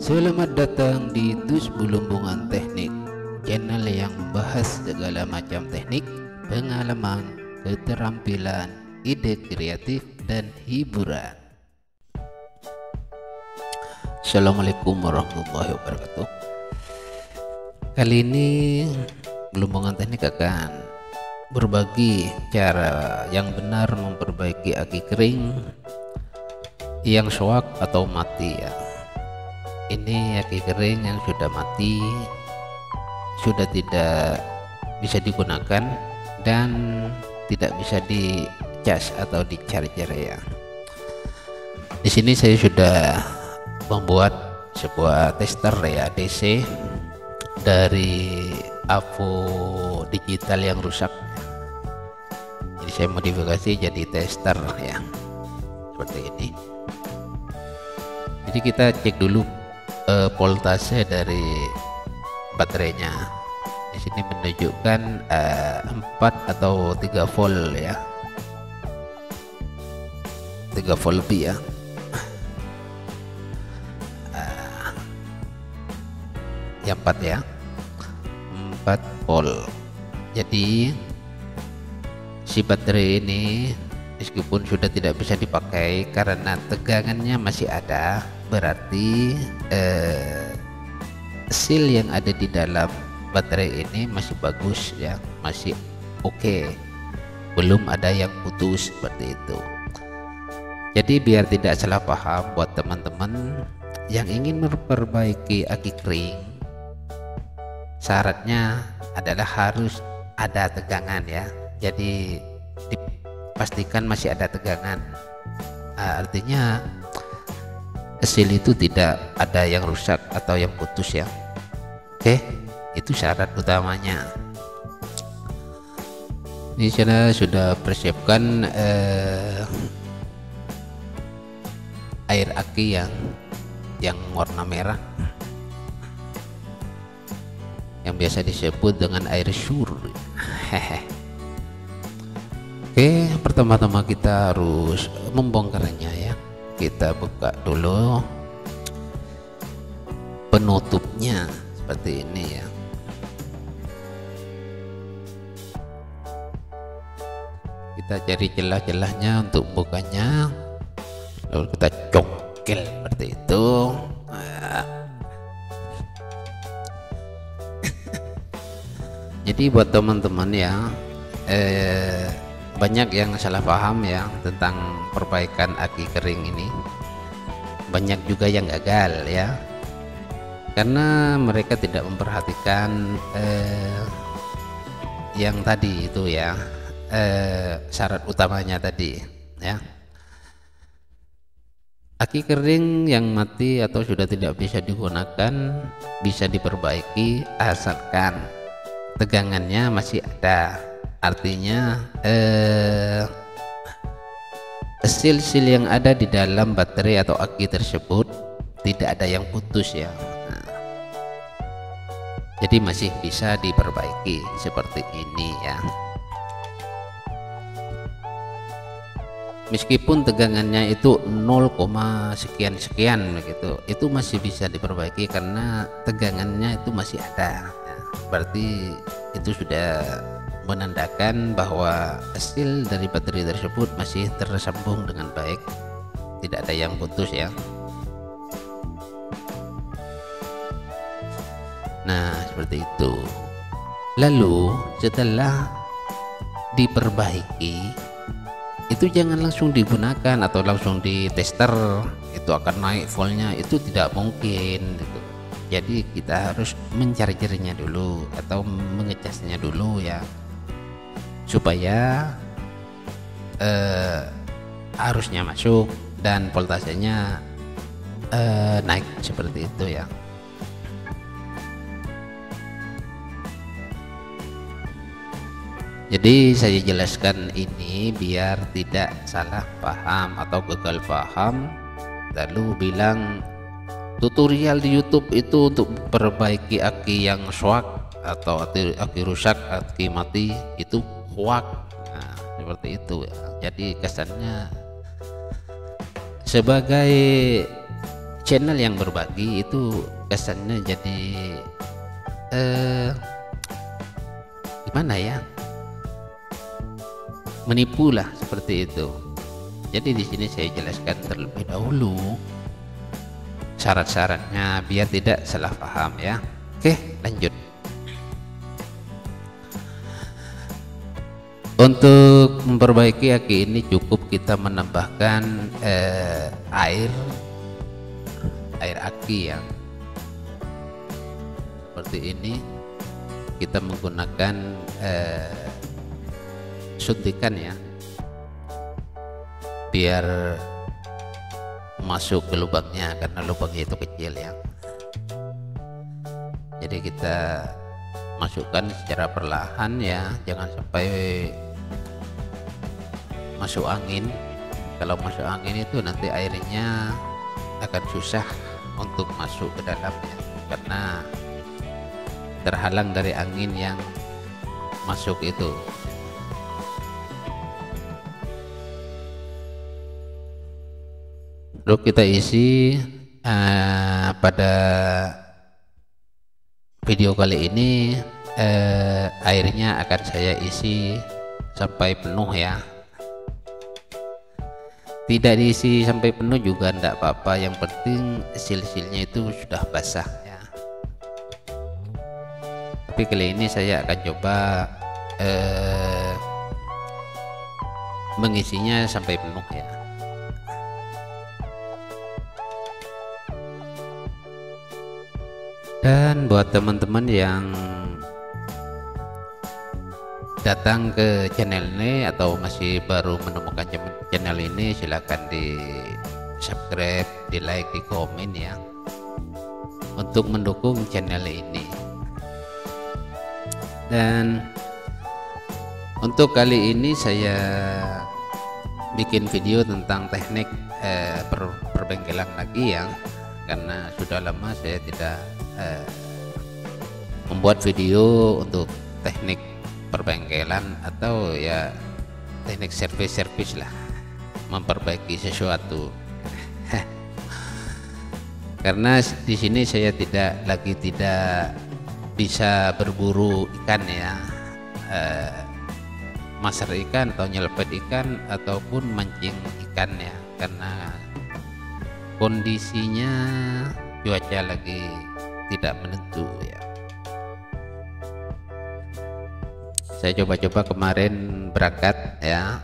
Selamat datang di Dus Belumbungan Teknik, channel yang membahas segala macam teknik, pengalaman, keterampilan, ide kreatif, dan hiburan. Assalamualaikum warahmatullahi wabarakatuh. Kali ini Belumbungan Teknik akan berbagi cara yang benar memperbaiki aki kering yang soak atau mati ya. Ini aki kering yang sudah mati, sudah tidak bisa digunakan dan tidak bisa dicas atau di-charger ya. Di sini saya sudah membuat sebuah tester ya DC dari AVO digital yang rusak. Jadi saya modifikasi jadi tester ya, seperti ini. Jadi kita cek dulu voltase dari baterainya. Di sini menunjukkan 4 atau 3 volt ya, 3 volt lebih ya. Yang 4 ya, 4 volt. Jadi si baterai ini meskipun sudah tidak bisa dipakai karena tegangannya masih ada, berarti seal yang ada di dalam baterai ini masih bagus ya, masih oke, belum ada yang putus seperti itu. Jadi biar tidak salah paham buat teman-teman yang ingin memperbaiki aki kering, syaratnya adalah harus ada tegangan ya. Jadi dipastikan masih ada tegangan, artinya seal itu tidak ada yang rusak atau yang putus ya. Oke, itu syarat utamanya. Ini saya sudah persiapkan air aki yang warna merah, yang biasa disebut dengan air sur. Oke, pertama-tama kita harus membongkarnya ya. Kita buka dulu penutupnya seperti ini ya. Kita cari celah-celahnya untuk bukanya, lalu kita congkel seperti itu. Jadi buat teman-teman ya, banyak yang salah paham ya tentang perbaikan aki kering ini. Banyak juga yang gagal ya, karena mereka tidak memperhatikan yang tadi itu ya, syarat utamanya tadi ya. Aki kering yang mati atau sudah tidak bisa digunakan bisa diperbaiki asalkan tegangannya masih ada. Artinya seal yang ada di dalam baterai atau aki tersebut tidak ada yang putus ya. Jadi masih bisa diperbaiki seperti ini ya. Meskipun tegangannya itu 0, sekian begitu, itu masih bisa diperbaiki karena tegangannya itu masih ada. Berarti itu sudah menandakan bahwa hasil dari baterai tersebut masih tersambung dengan baik, tidak ada yang putus ya. Nah seperti itu. Lalu setelah diperbaiki itu jangan langsung digunakan atau langsung di tester, itu akan naik voltnya, itu tidak mungkin gitu. Jadi kita harus menchargernya dulu atau mengecasnya dulu ya, supaya arusnya masuk dan voltasenya naik seperti itu ya. Jadi saya jelaskan ini biar tidak salah paham atau gagal paham lalu bilang tutorial di YouTube itu untuk perbaiki aki yang soak atau aki rusak, aki mati itu hoak. Nah, seperti itu ya. Jadi kesannya sebagai channel yang berbagi itu kesannya jadi gimana ya, menipu lah seperti itu. Jadi di sini saya jelaskan terlebih dahulu syarat-syaratnya biar tidak salah paham ya. Oke, lanjut. Untuk memperbaiki aki ini cukup kita menambahkan air aki ya, seperti ini. Kita menggunakan suntikan ya, biar masuk ke lubangnya, karena lubangnya itu kecil ya. Jadi kita masukkan secara perlahan ya, jangan sampai masuk angin. Kalau masuk angin itu nanti airnya akan susah untuk masuk ke dalamnya, karena terhalang dari angin yang masuk itu. Lalu kita isi pada video kali ini airnya akan saya isi sampai penuh ya. Tidak diisi sampai penuh juga enggak apa-apa, yang penting sil-silnya itu sudah basah ya. Tapi kali ini saya akan coba mengisinya sampai penuh ya. Dan buat teman-teman yang datang ke channel ini atau masih baru menemukan channel ini, silahkan di subscribe, di like, di komen ya, untuk mendukung channel ini. Dan untuk kali ini saya bikin video tentang teknik perbengkelan lagi ya, karena sudah lama saya tidak membuat video untuk teknik perbengkelan atau ya teknik servis lah, memperbaiki sesuatu. Karena di sini saya tidak bisa berburu ikan ya, maser ikan atau nyelepet ikan ataupun mancing ikan ya, karena kondisinya cuaca lagi tidak menentu ya. Saya coba-coba kemarin berangkat ya,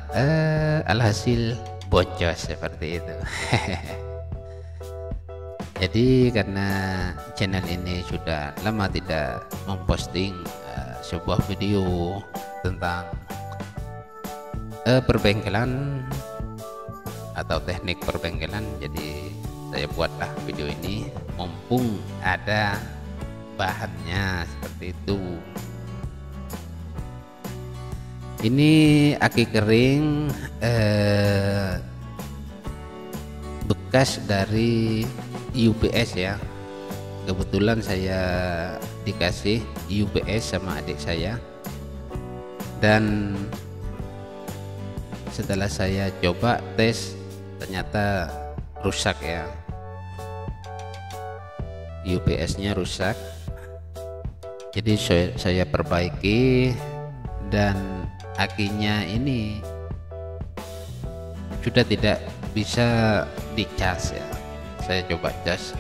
alhasil boncos seperti itu. Jadi karena channel ini sudah lama tidak memposting sebuah video tentang perbengkelan atau teknik perbengkelan, jadi saya buatlah video ini mumpung ada bahannya seperti itu. Ini aki kering bekas dari UPS ya. Kebetulan saya dikasih UPS sama adik saya, dan setelah saya coba tes ternyata rusak ya, UPS-nya rusak. Jadi saya perbaiki, dan akinya ini sudah tidak bisa dicas ya. Saya coba cas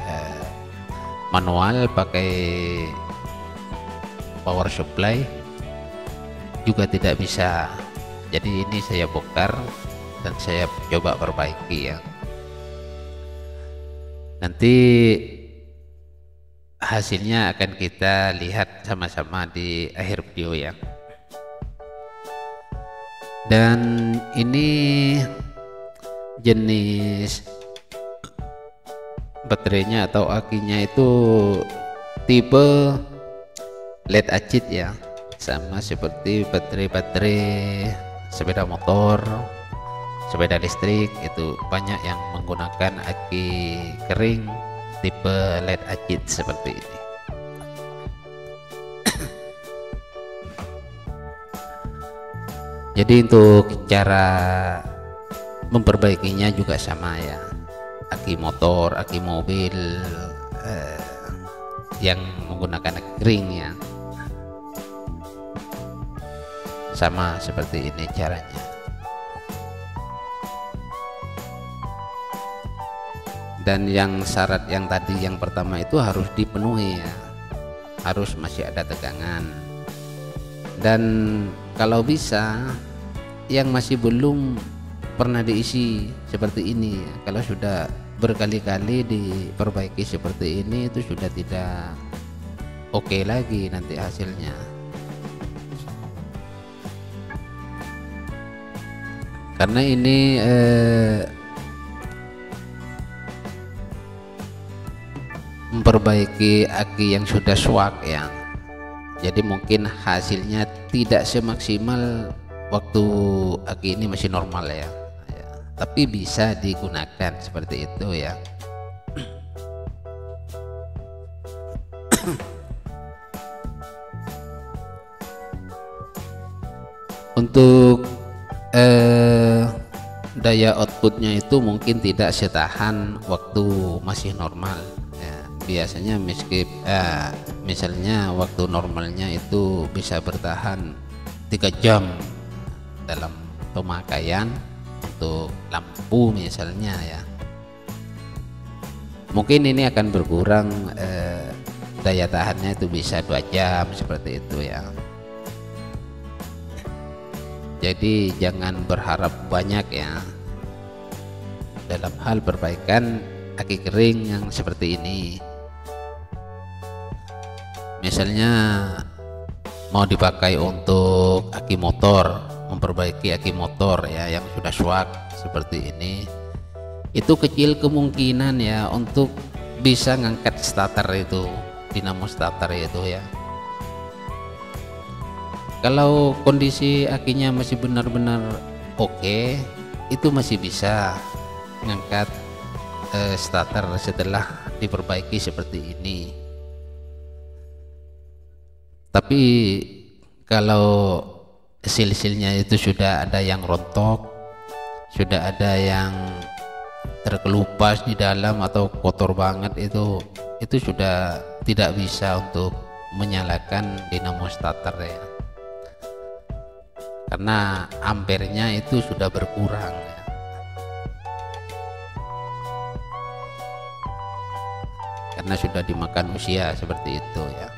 manual pakai power supply juga tidak bisa. Jadi ini saya bongkar dan saya coba perbaiki ya. Nanti hasilnya akan kita lihat sama-sama di akhir video ya. Dan ini jenis baterainya atau akinya itu tipe LED acid ya, sama seperti baterai-baterai sepeda motor, sepeda listrik, itu banyak yang menggunakan aki kering tipe LED acid seperti ini. Jadi untuk cara memperbaikinya juga sama ya. aki motor, aki mobil yang menggunakan aki kering ya. Sama seperti ini caranya. Dan yang syarat yang tadi yang pertama itu harus dipenuhi ya, harus masih ada tegangan. Dan kalau bisa yang masih belum pernah diisi seperti ini ya, kalau sudah berkali-kali diperbaiki seperti ini itu sudah tidak oke lagi nanti hasilnya. Karena ini memperbaiki aki yang sudah swak ya, jadi mungkin hasilnya tidak semaksimal waktu aki ini masih normal ya, tapi bisa digunakan seperti itu ya. Untuk daya outputnya itu mungkin tidak setahan waktu masih normal ya. Biasanya misalnya waktu normalnya itu bisa bertahan 3 jam dalam pemakaian untuk lampu misalnya ya. Mungkin ini akan berkurang, daya tahannya itu bisa 2 jam seperti itu ya. Jadi jangan berharap banyak ya dalam hal perbaikan aki kering yang seperti ini. Misalnya mau dipakai untuk aki motor, memperbaiki aki motor ya yang sudah swak seperti ini, itu kecil kemungkinan ya untuk bisa ngangkat starter itu, dinamo starter itu ya. Kalau kondisi akinya masih benar-benar oke, itu masih bisa ngangkat starter setelah diperbaiki seperti ini. Tapi kalau sil-silnya itu sudah ada yang rontok, sudah ada yang terkelupas di dalam atau kotor banget, itu sudah tidak bisa untuk menyalakan dinamo starter ya. Karena ampernya itu sudah berkurang ya. Karena sudah dimakan usia seperti itu ya.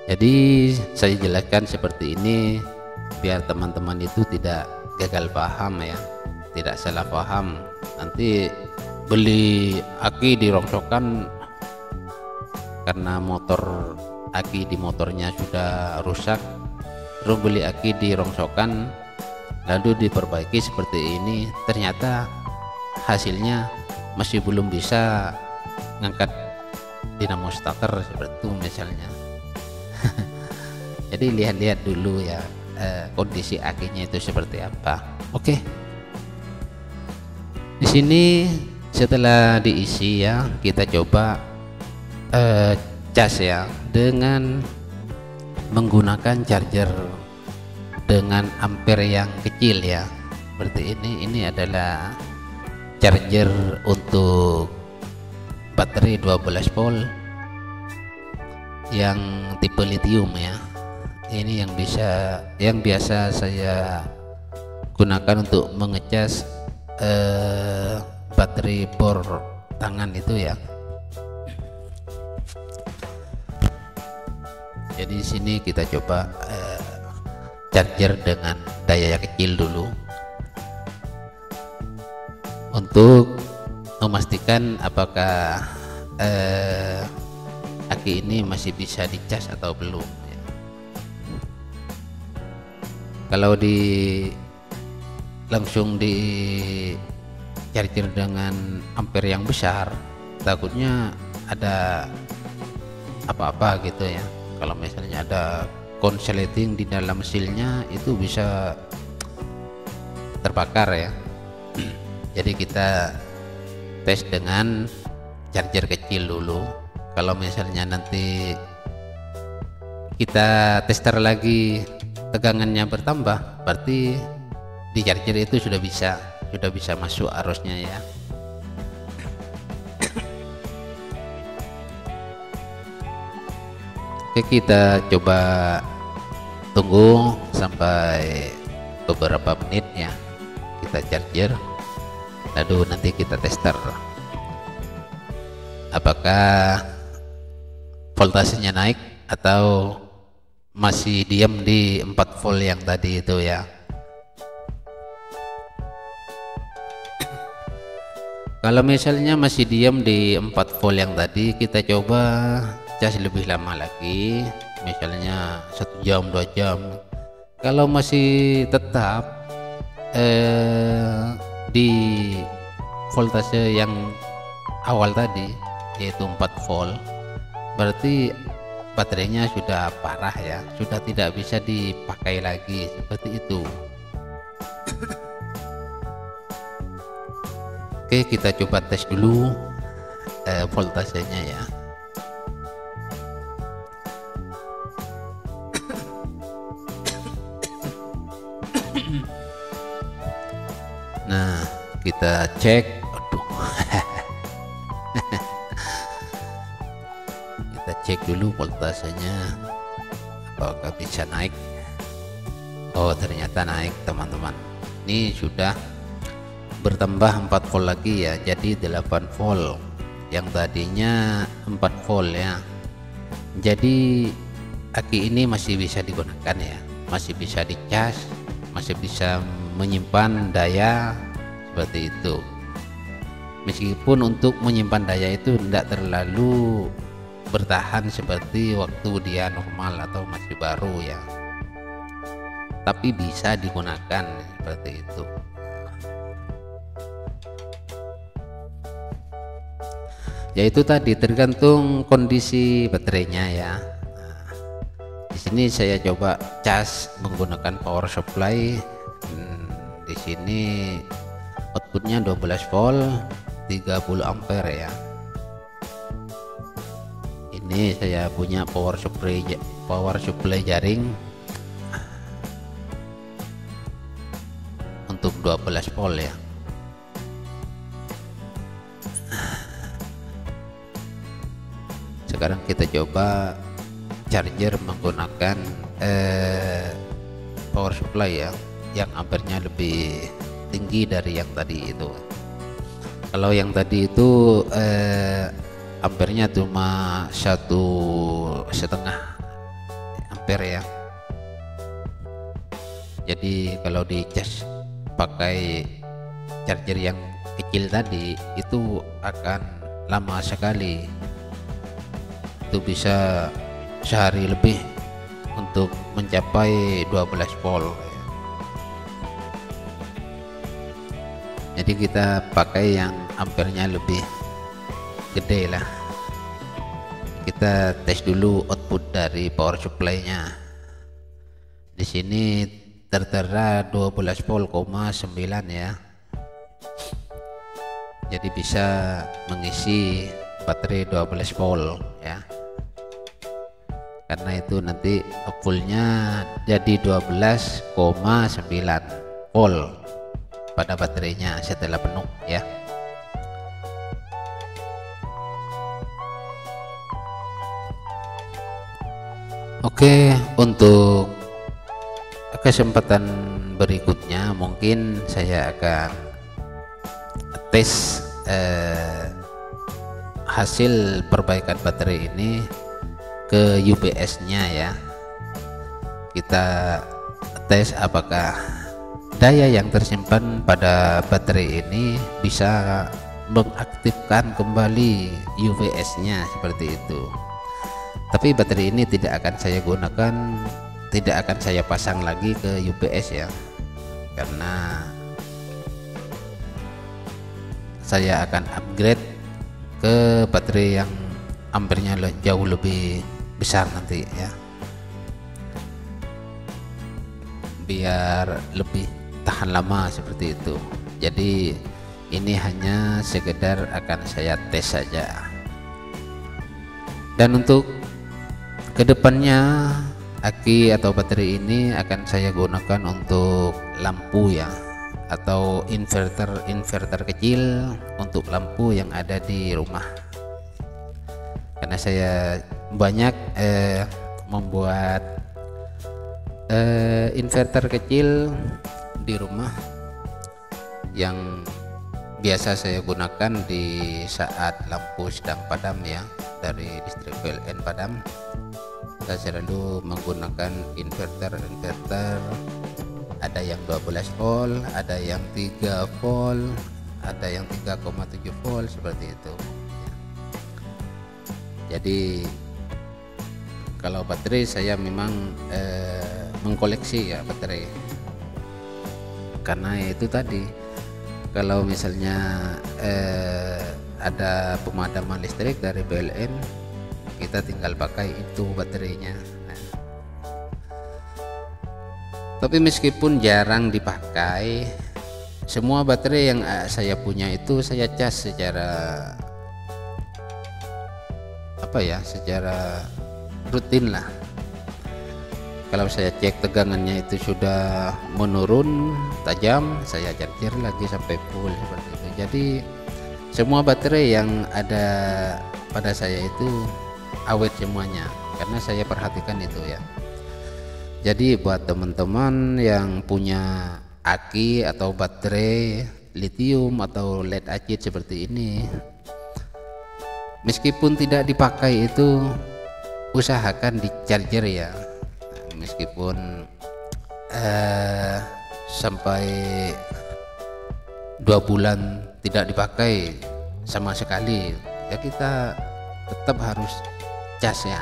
Jadi saya jelaskan seperti ini biar teman-teman itu tidak gagal paham ya, tidak salah paham. Nanti beli aki dirongsokkan karena aki di motornya sudah rusak, terus beli aki dirongsokkan lalu diperbaiki seperti ini, ternyata hasilnya masih belum bisa ngangkat dinamo starter seperti itu misalnya. Jadi lihat-lihat dulu ya kondisi akinya itu seperti apa. Oke. Di sini setelah diisi ya, kita coba cas ya dengan menggunakan charger dengan ampere yang kecil ya, seperti ini adalah charger untuk baterai 12 volt yang tipe lithium ya. Ini yang biasa saya gunakan untuk mengecas baterai bor tangan itu ya. Jadi di sini kita coba charger dengan daya yang kecil dulu untuk memastikan apakah aki ini masih bisa dicas atau belum ya. Kalau langsung di charger dengan ampere yang besar, takutnya ada apa-apa gitu ya. Kalau misalnya ada konsleting di dalam silnya itu bisa terbakar ya. Jadi kita tes dengan charger kecil dulu. Kalau misalnya nanti kita tester lagi tegangannya bertambah, berarti di charger itu sudah bisa masuk arusnya ya. Oke, kita coba tunggu sampai beberapa menit ya, kita charger, lalu nanti kita tester apakah voltasenya naik atau masih diam di 4 volt yang tadi itu ya. Kalau misalnya masih diam di 4 volt yang tadi, kita coba cas lebih lama lagi, misalnya 1 jam 2 jam. Kalau masih tetap di voltase yang awal tadi, yaitu 4 volt, berarti baterainya sudah parah ya, sudah tidak bisa dipakai lagi, seperti itu. Oke, kita coba tes dulu voltasenya ya. Nah, kita cek. Aduh. Kita cek dulu voltasenya apakah bisa naik. Oh, ternyata naik teman-teman. Ini sudah bertambah 4 volt lagi ya, jadi 8 volt. Yang tadinya 4 volt ya. Jadi aki ini masih bisa digunakan ya, masih bisa dicas, masih bisa menyimpan daya seperti itu. Meskipun untuk menyimpan daya itu tidak terlalu bertahan seperti waktu dia normal atau masih baru ya, tapi bisa digunakan seperti itu. Yaitu tadi tergantung kondisi baterainya ya. Nah, di sini saya coba cas menggunakan power supply. Di sini outputnya 12 volt 30 ampere ya. Ini saya punya power supply jaring untuk 12 volt ya. Sekarang kita coba charger menggunakan power supply ya, yang ampernya lebih tinggi dari yang tadi itu. Kalau yang tadi itu ampernya cuma 1,5 ampere ya. Jadi kalau di cas pakai charger yang kecil tadi itu akan lama sekali, itu bisa sehari lebih untuk mencapai 12 volt. Jadi kita pakai yang ampernya lebih gede lah. Kita tes dulu output dari power supply-nya. Di sini tertera 12 volt,9 ya. Jadi bisa mengisi baterai 12 volt ya. Karena itu nanti fullnya jadi 12,9 volt pada baterainya setelah penuh ya. Oke, untuk kesempatan berikutnya mungkin saya akan tes hasil perbaikan baterai ini ke UPS-nya ya. Kita tes apakah daya yang tersimpan pada baterai ini bisa mengaktifkan kembali UPS-nya seperti itu. Tapi baterai ini tidak akan saya gunakan, tidak akan saya pasang lagi ke UPS ya, karena saya akan upgrade ke baterai yang ampernya jauh lebih besar nanti ya, biar lebih tahan lama seperti itu. Jadi ini hanya sekedar akan saya tes saja. Dan untuk kedepannya aki atau baterai ini akan saya gunakan untuk lampu ya. atau inverter kecil untuk lampu yang ada di rumah, karena saya banyak membuat inverter kecil di rumah yang biasa saya gunakan di saat lampu sedang padam ya, dari listrik PLN padam. Saya selalu menggunakan inverter, ada yang 12 volt, ada yang 3 volt, ada yang 3,7 volt, seperti itu. Jadi kalau baterai saya memang mengkoleksi ya baterai, karena itu tadi, kalau misalnya ada pemadaman listrik dari PLN, kita tinggal pakai itu baterainya. Tapi meskipun jarang dipakai, semua baterai yang saya punya itu saya cas secara secara rutin lah. Kalau saya cek tegangannya itu sudah menurun tajam, saya charger lagi sampai full, seperti itu. Jadi semua baterai yang ada pada saya itu awet semuanya, karena saya perhatikan itu ya. Jadi buat teman-teman yang punya aki atau baterai lithium atau lead acid seperti ini, meskipun tidak dipakai itu usahakan di charger ya. Meskipun sampai 2 bulan tidak dipakai sama sekali ya, kita tetap harus cas ya,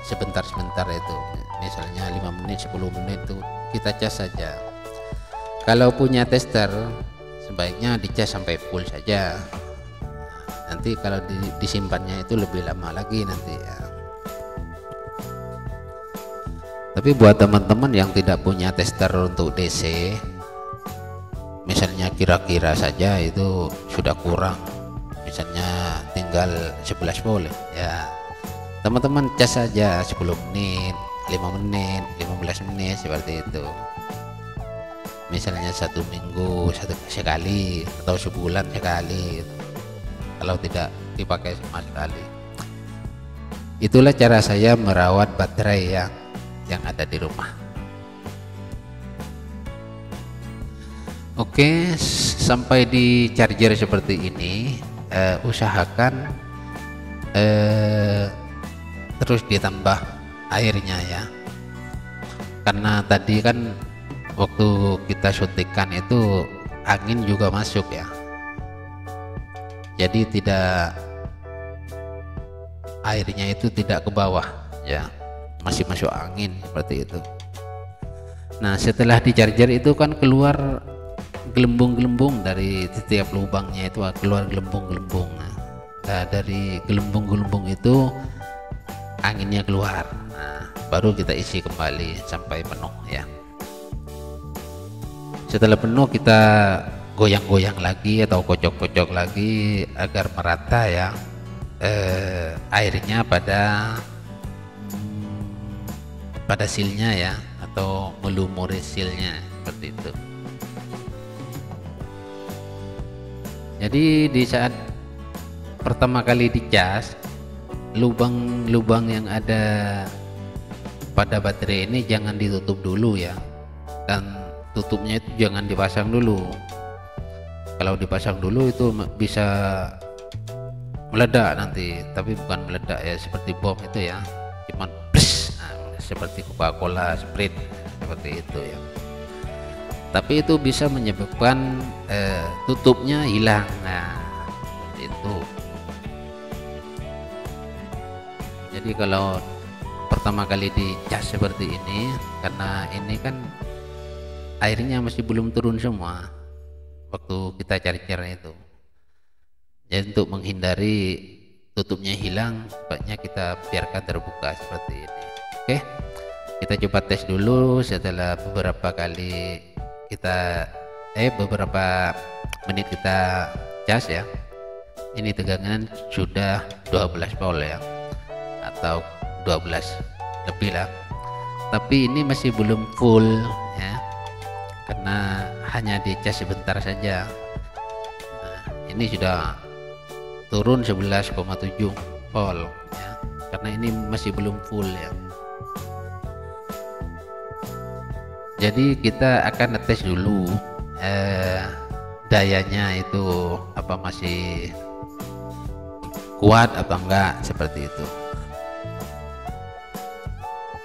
sebentar-sebentar itu, misalnya 5 menit 10 menit itu kita cas saja. Kalau punya tester sebaiknya dicas sampai full saja, nanti kalau disimpannya itu lebih lama lagi nanti ya. Tapi buat teman-teman yang tidak punya tester untuk DC, misalnya kira-kira saja itu sudah kurang, misalnya tinggal 11 volt ya, teman-teman cas saja 10 menit 5 menit 15 menit seperti itu, misalnya 1 minggu sekali atau sebulan sekali, kalau tidak dipakai sama sekali. Itulah cara saya merawat baterai yang ada di rumah. Oke, sampai di charger seperti ini, usahakan terus ditambah airnya ya, karena tadi kan waktu kita suntikan itu angin juga masuk ya, jadi airnya itu tidak ke bawah ya, masih masuk angin seperti itu. Nah, setelah di charger itu kan keluar gelembung-gelembung dari setiap lubangnya, itu keluar gelembung-gelembung. Nah, dari gelembung-gelembung itu anginnya keluar. Nah, baru kita isi kembali sampai penuh ya. Setelah penuh kita goyang-goyang lagi atau kocok-kocok lagi agar merata ya, airnya pada silnya ya, atau melumuri silnya seperti itu. Jadi di saat pertama kali dicas, lubang-lubang yang ada pada baterai ini jangan ditutup dulu ya, dan tutupnya itu jangan dipasang dulu. Kalau dipasang dulu itu bisa meledak nanti, tapi bukan meledak ya seperti bom itu ya, cuman seperti Coca-Cola, Sprite seperti itu ya. Tapi itu bisa menyebabkan tutupnya hilang. Nah, itu. Jadi kalau pertama kali dicas seperti ini, karena ini kan airnya masih belum turun semua waktu kita charger itu. Jadi untuk menghindari tutupnya hilang, sebaiknya kita biarkan terbuka seperti ini. Oke, kita coba tes dulu setelah beberapa menit kita cas ya. Ini tegangan sudah 12 volt ya, atau 12 lebih lah, tapi ini masih belum full ya, karena hanya dicas sebentar saja. Nah, ini sudah turun 11,7 volt ya, karena ini masih belum full ya. Jadi kita akan ngetes dulu dayanya itu apa, masih kuat apa enggak, seperti itu.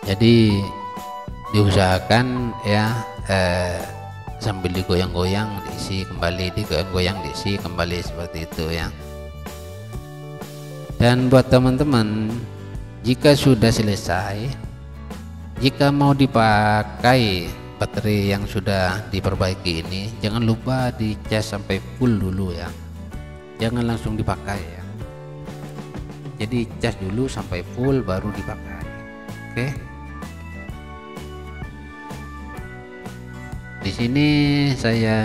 Jadi diusahakan ya, sambil digoyang-goyang diisi kembali, digoyang-goyang diisi kembali, seperti itu ya. Dan buat teman-teman, jika sudah selesai, jika mau dipakai baterai yang sudah diperbaiki ini, jangan lupa dicas sampai full dulu ya, jangan langsung dipakai ya. Jadi cas dulu sampai full baru dipakai. Oke. Di sini saya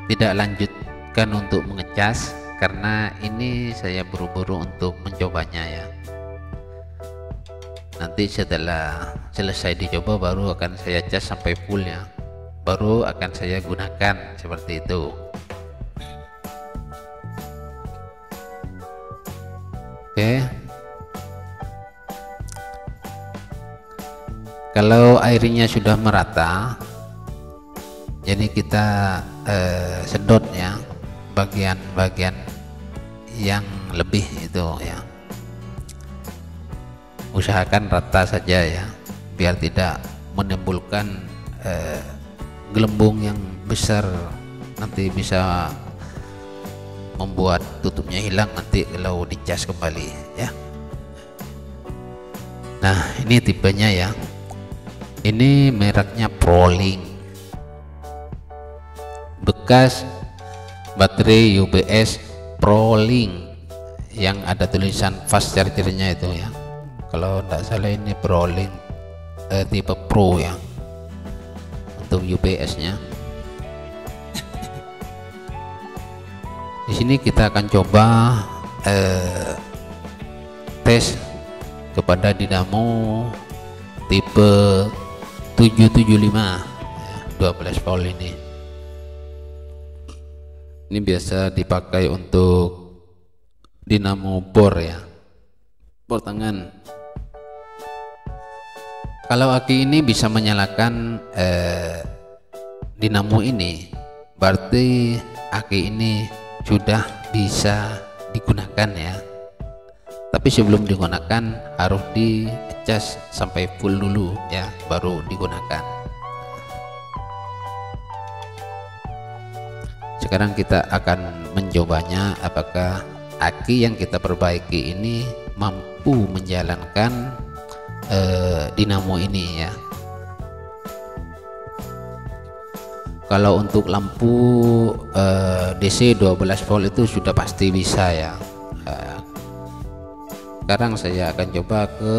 tidak lanjutkan untuk mengecas karena ini saya buru-buru untuk mencobanya ya. Nanti setelah selesai dicoba baru akan saya cas sampai full ya, baru akan saya gunakan, seperti itu. Oke. Kalau airnya sudah merata, jadi kita sedot ya bagian-bagian yang lebih itu ya. Usahakan rata saja ya, biar tidak menimbulkan gelembung yang besar, nanti bisa membuat tutupnya hilang nanti kalau dicas kembali ya. Nah, ini tipenya ya, ini mereknya Prolink, bekas baterai UPS Prolink yang ada tulisan fast chargernya itu ya. Kalau tidak salah ini Prolink tipe Pro ya, untuk UPS nya. Di sini kita akan coba tes kepada dinamo tipe 775 ya, 12 volt ini. Ini biasa dipakai untuk dinamo bor ya, bor tangan. Kalau aki ini bisa menyalakan dinamo ini, berarti aki ini sudah bisa digunakan ya. Tapi sebelum digunakan harus dicas sampai full dulu ya, baru digunakan. Sekarang kita akan mencobanya, apakah aki yang kita perbaiki ini mampu menjalankan dinamo ini ya. Kalau untuk lampu DC 12 volt itu sudah pasti bisa ya. Sekarang saya akan coba ke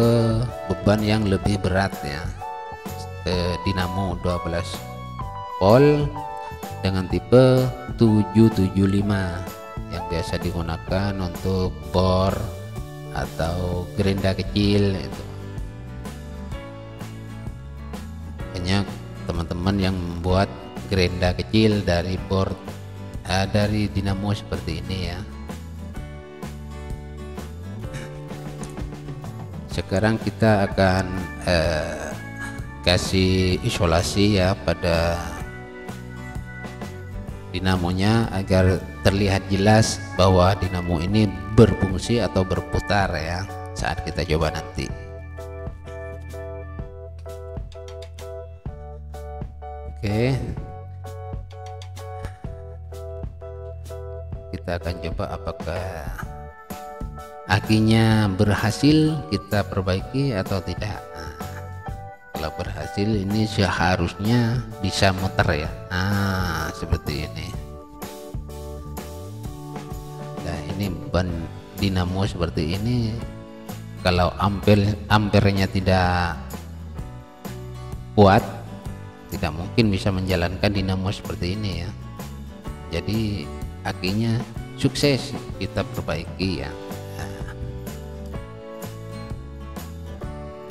beban yang lebih berat ya, ke dinamo 12 volt dengan tipe 775 yang biasa digunakan untuk bor atau gerinda kecil itu. Banyak teman-teman yang membuat gerinda kecil dari bor dari dinamo seperti ini ya. Sekarang kita akan kasih isolasi ya pada dinamonya agar terlihat jelas bahwa dinamo ini berfungsi atau berputar ya saat kita coba nanti. Oke, kita akan coba apakah akinya berhasil kita perbaiki atau tidak. Nah, kalau berhasil ini seharusnya bisa muter ya. Nah, seperti ini. Nah, ini ban dinamo seperti ini. Kalau ampernya tidak kuat, tidak mungkin bisa menjalankan dinamo seperti ini ya. Jadi akinya sukses kita perbaiki ya.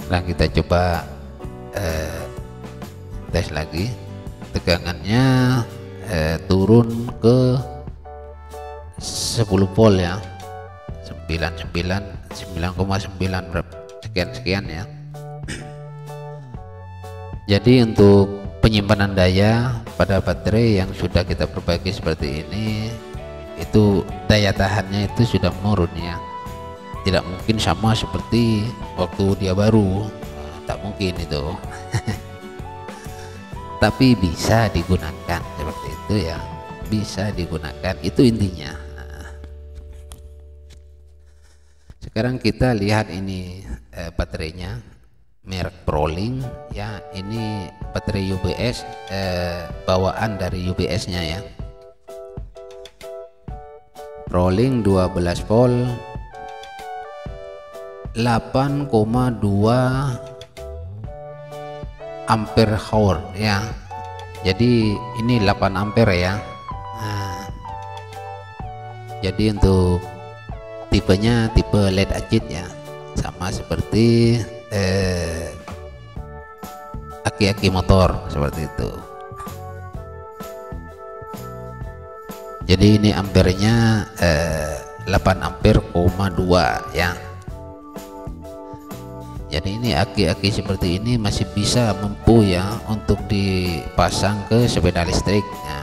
Nah, kita coba tes lagi tegangannya turun ke 10 volt ya, 9,9 sekian ya. Jadi untuk penyimpanan daya pada baterai yang sudah kita perbaiki seperti ini, itu daya tahannya itu sudah menurun ya, tidak mungkin sama seperti waktu dia baru, tak mungkin itu. Tapi bisa digunakan seperti itu ya, bisa digunakan, itu intinya. Sekarang kita lihat ini baterainya merek Prolink ya, ini baterai UBS, bawaan dari UBS nya ya, Prolink 12 volt 8,2 ampere hour ya, jadi ini 8 ampere ya. Nah, jadi untuk tipenya tipe LED acid ya, sama seperti aki-aki motor seperti itu. Jadi ini ampernya 8 ampere,2 ya. Jadi ini aki-aki seperti ini masih bisa mampu ya untuk dipasang ke sepeda listrik ya.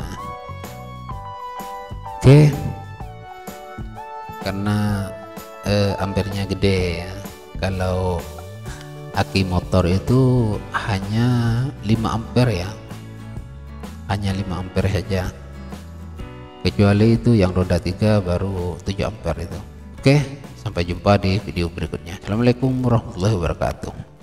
Oke, karena ampernya gede ya. Kalau aki motor itu hanya 5 ampere ya, hanya 5 ampere saja, kecuali itu yang roda 3 baru 7 ampere itu. Oke, sampai jumpa di video berikutnya. Assalamualaikum warahmatullahi wabarakatuh.